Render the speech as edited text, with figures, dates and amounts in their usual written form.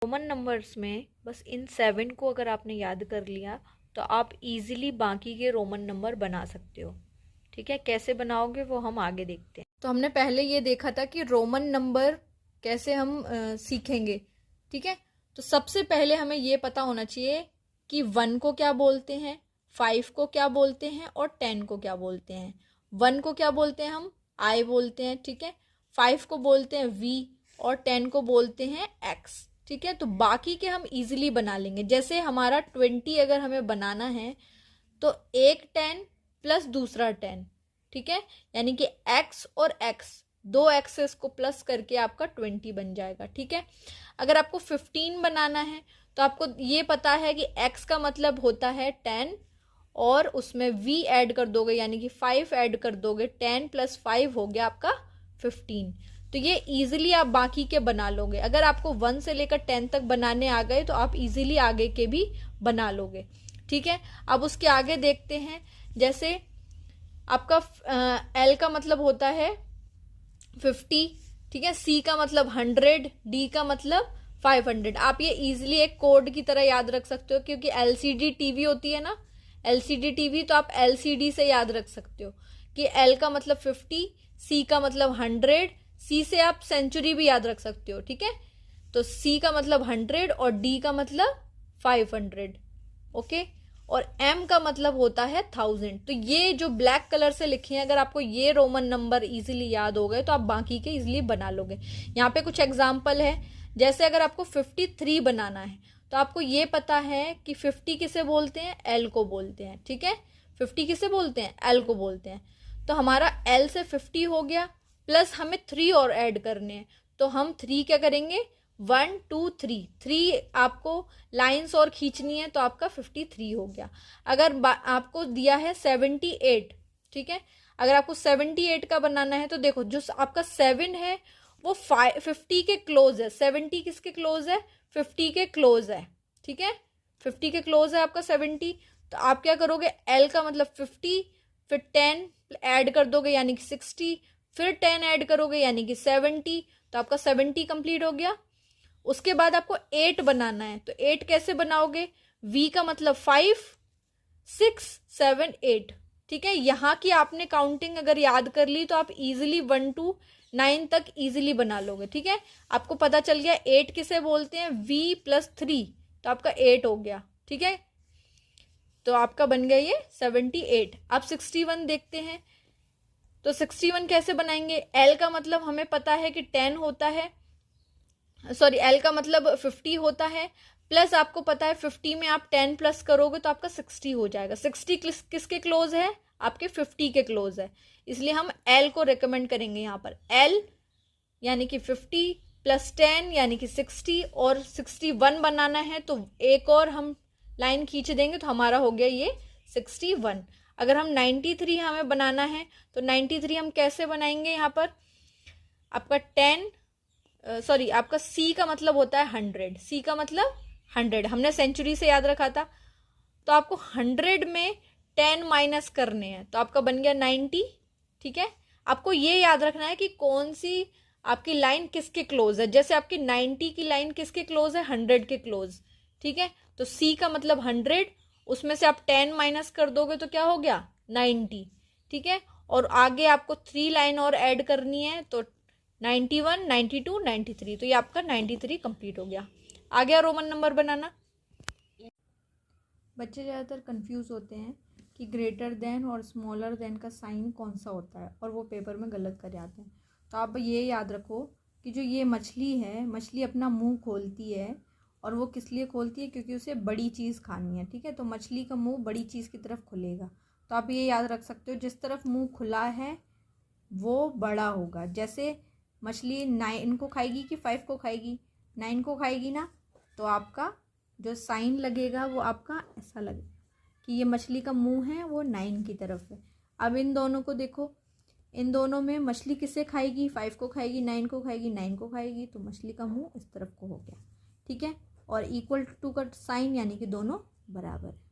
Roman numbers में बस इन 7 को अगर आपने याद कर लिया तो आप इजीली बाकी के रोमन नंबर बना सकते हो। ठीक है, कैसे बनाओगे वो हम आगे देखते हैं। तो हमने पहले ये देखा था कि रोमन नंबर कैसे हम सीखेंगे। ठीक है, तो सबसे पहले हमें ये पता होना चाहिए कि 1 को क्या बोलते हैं, 5 को क्या बोलते हैं और 10 को क्या बोलते हैं। 1 को क्या बोलते हैं, हम आई बोलते हैं। ठीक है, 5 को बोलते हैं वी और 10 को बोलते हैं एक्स। ठीक है, तो बाकी के हम इजीली बना लेंगे। जैसे हमारा 20 अगर हमें बनाना है तो एक 10 प्लस दूसरा 10। ठीक है, यानी कि x और x, दो एक्सेस को प्लस करके आपका 20 बन जाएगा। ठीक है, अगर आपको 15 बनाना है तो आपको ये पता है कि x का मतलब होता है 10 और उसमें v ऐड कर दोगे यानी कि 5 ऐड कर दोगे, 10 प्लस 5 हो गया आपका 15। तो ये इजीली आप बाकी के बना लोगे। अगर आपको 1 से लेकर 10 तक बनाने आ गए तो आप इजीली आगे के भी बना लोगे। ठीक है, अब उसके आगे देखते हैं। जैसे आपका L का मतलब होता है 50। ठीक है, C का मतलब 100, D का मतलब 500। आप ये इजीली एक कोड की तरह याद रख सकते हो, क्योंकि LCD टीवी होती है ना, LCD टीवी, तो आप LCD से याद रख सकते हो कि L का मतलब 50, C का मतलब 100, C से आप सेंचुरी भी याद रख सकते हो। ठीक है, तो C का मतलब 100 और D का मतलब 500। ओके, और M का मतलब होता है 1000। तो ये जो ब्लैक कलर से लिखे हैं, अगर आपको ये रोमन नंबर इजीली याद हो गए तो आप बाकी के इजीली बना लोगे। यहाँ पे कुछ एग्जाम्पल है। जैसे अगर आपको 53 बनाना है तो आपको ये पता है कि 50 किसे बोलते हैं, L को बोलते हैं। ठीक है, 50 किसे बोलते हैं, L को बोलते हैं। तो हमारा L से 50 हो गया, प्लस हमें 3 और ऐड करने हैं। तो हम 3 क्या करेंगे, 1 2 3 आपको लाइंस और खींचनी है तो आपका 53 हो गया। अगर आपको दिया है 78, ठीक है, अगर आपको 78 का बनाना है तो देखो जो आपका 7 है वो 50 के क्लोज है। 70 किसके क्लोज है, 50 के क्लोज है। ठीक है, 50 के क्लोज है आपका 70। तो आप क्या करोगे, L का मतलब 50, फिर 10 ऐड कर दोगे यानी कि 60, फिर 10 ऐड करोगे यानी कि 70। तो आपका 70 कंप्लीट हो गया। उसके बाद आपको 8 बनाना है, तो 8 कैसे बनाओगे, V का मतलब 5 6 7 8। ठीक है, यहां की आपने काउंटिंग अगर याद कर ली तो आप इजीली 1 to 9 तक इजीली बना लोगे। ठीक है, आपको पता चल गया 8 किसे बोलते हैं, V प्लस 3, तो आपका 8 हो गया। ठीक है, तो आपका बन गया ये 78। अब 61 देखते हैं। तो 61 कैसे बनाएंगे, L का मतलब हमें पता है कि 10 होता है, सॉरी L का मतलब 50 होता है, प्लस आपको पता है 50 में आप 10 प्लस करोगे तो आपका 60 हो जाएगा। 60 किसके क्लोज है, आपके 50 के क्लोज है, इसलिए हम L को रेकमेंड करेंगे यहाँ पर। L यानी कि 50 प्लस 10 यानी कि 60, और 61 बनाना है तो एक और हम लाइन खींच देंगे तो हमारा हो गया ये 61। अगर हम 93 हमें बनाना है तो 93 हम कैसे बनाएंगे, यहाँ पर आपका 10 सॉरी आपका C का मतलब होता है 100, C का मतलब 100 हमने सेंचुरी से याद रखा था। तो आपको 100 में 10 माइनस करने हैं तो आपका बन गया 90। ठीक है, आपको ये याद रखना है कि कौन सी आपकी लाइन किसके क्लोज है। जैसे आपकी 90 की लाइन किसके क्लोज है, 100 के क्लोज। ठीक है, तो C का मतलब 100, उसमें से आप 10 माइनस कर दोगे तो क्या हो गया 90। ठीक है, और आगे आपको 3 लाइन और ऐड करनी है तो 91 92 93, तो ये आपका 93 कंप्लीट हो गया। आ गया रोमन नंबर बनाना। बच्चे ज़्यादातर कंफ्यूज होते हैं कि ग्रेटर देन और स्मॉलर देन का साइन कौन सा होता है और वो पेपर में गलत कर जाते हैं। तो आप ये याद रखो कि जो ये मछली है, मछली अपना मुंह खोलती है और वो किस लिए खोलती है, क्योंकि उसे बड़ी चीज़ खानी है। ठीक है, तो मछली का मुंह बड़ी चीज़ की तरफ खुलेगा। तो आप ये याद रख सकते हो जिस तरफ मुंह खुला है वो बड़ा होगा। जैसे मछली 9 को खाएगी कि 5 को खाएगी, 9 को खाएगी ना, तो आपका जो साइन लगेगा वो आपका ऐसा लगेगा कि ये मछली का मुंह है वो 9 की तरफ है। अब इन दोनों को देखो, इन दोनों में मछली किसे खाएगी, 5 को खाएगी, 9 को खाएगी, 9 को खाएगी, तो मछली का मुंह इस तरफ को हो गया। ठीक है, और इक्वल टू का साइन यानी कि दोनों बराबर है।